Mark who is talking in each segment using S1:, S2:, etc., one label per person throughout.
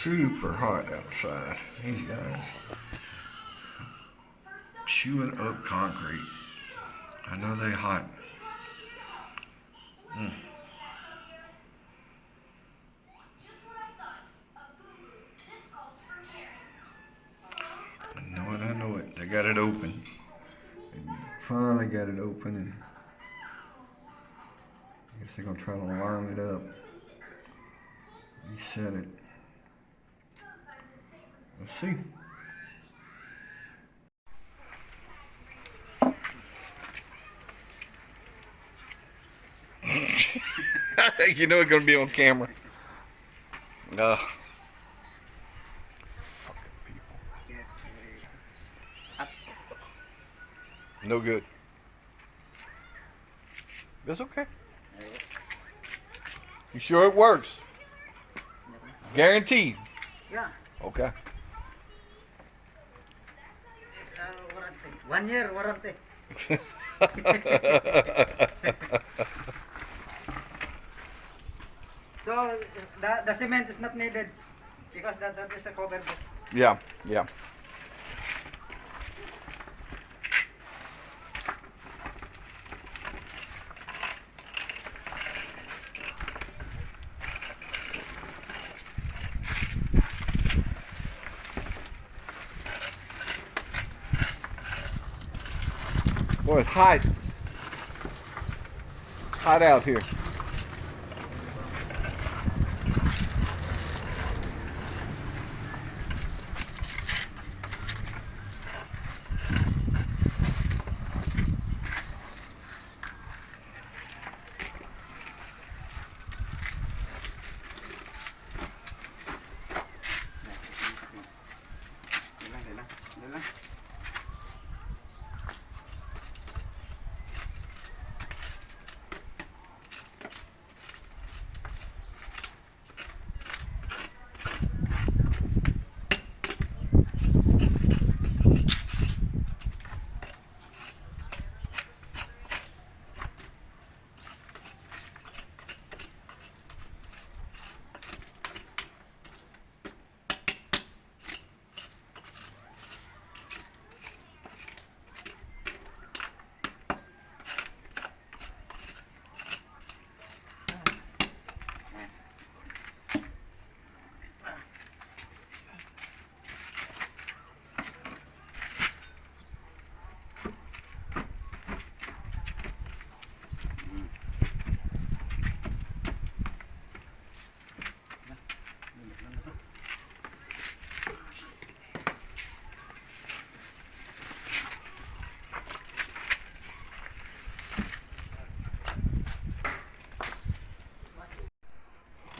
S1: super hot outside. These guys chewing up concrete. I know they hot. I know it. They got it open. They finally got it open, and I guess they're gonna try to line it up. Reset it. Let's see. You know it's gonna be on camera. Fucking people. No good. It's okay. You sure it works? Guaranteed.
S2: Yeah.
S1: Okay.
S2: Warranty. 1 year warranty. So the cement is not needed because that is a cover.
S1: Yeah, yeah. Boy, it's hot. Hot out here.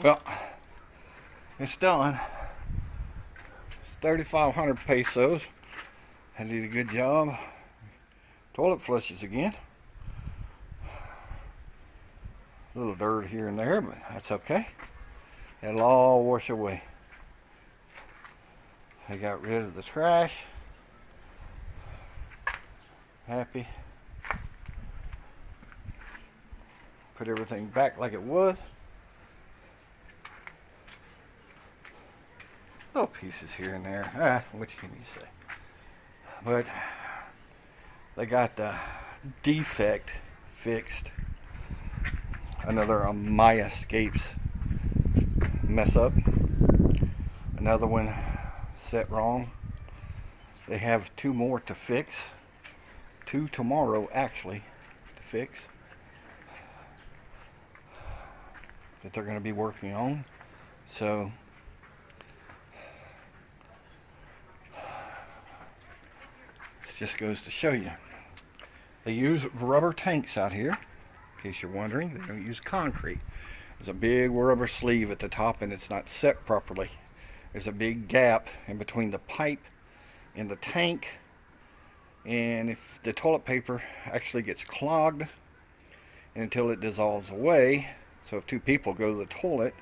S1: Well, it's done. It's 3,500 pesos. I did a good job. Toilet flushes again. A little dirt here and there, but that's okay. It'll all wash away. I got rid of the trash. Happy. Put everything back like it was. Little pieces here and there. What can you say? But they got the defect fixed. Another Amaia Scapes mess up. Another one set wrong. They have 2 more to fix. 2 tomorrow actually to fix. That they're going to be working on. So just goes to show you. They use rubber tanks out here, in case you're wondering. They don't use concrete. There's a big rubber sleeve at the top and it's not set properly. There's a big gap in between the pipe and the tank, and if the toilet paper actually gets clogged and until it dissolves away, so if 2 people go to the toilet,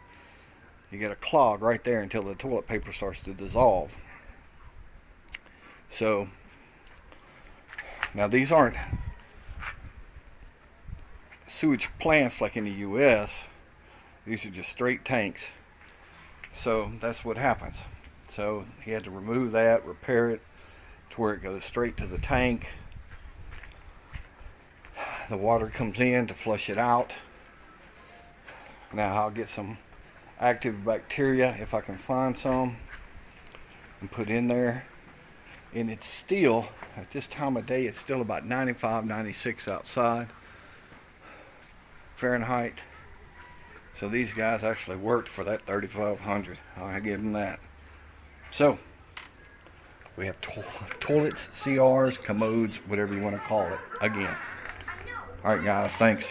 S1: you get a clog right there until the toilet paper starts to dissolve. So now these aren't sewage plants like in the US. These are just straight tanks. So that's what happens. So he had to remove that, repair it to where it goes straight to the tank. The water comes in to flush it out. Now I'll get some active bacteria if I can find some and put in there. And it's still, at this time of day, it's still about 95, 96 outside Fahrenheit. So these guys actually worked for that 3,500. I give them that. So we have toilets, CRs, commodes, whatever you want to call it. Again. All right, guys. Thanks.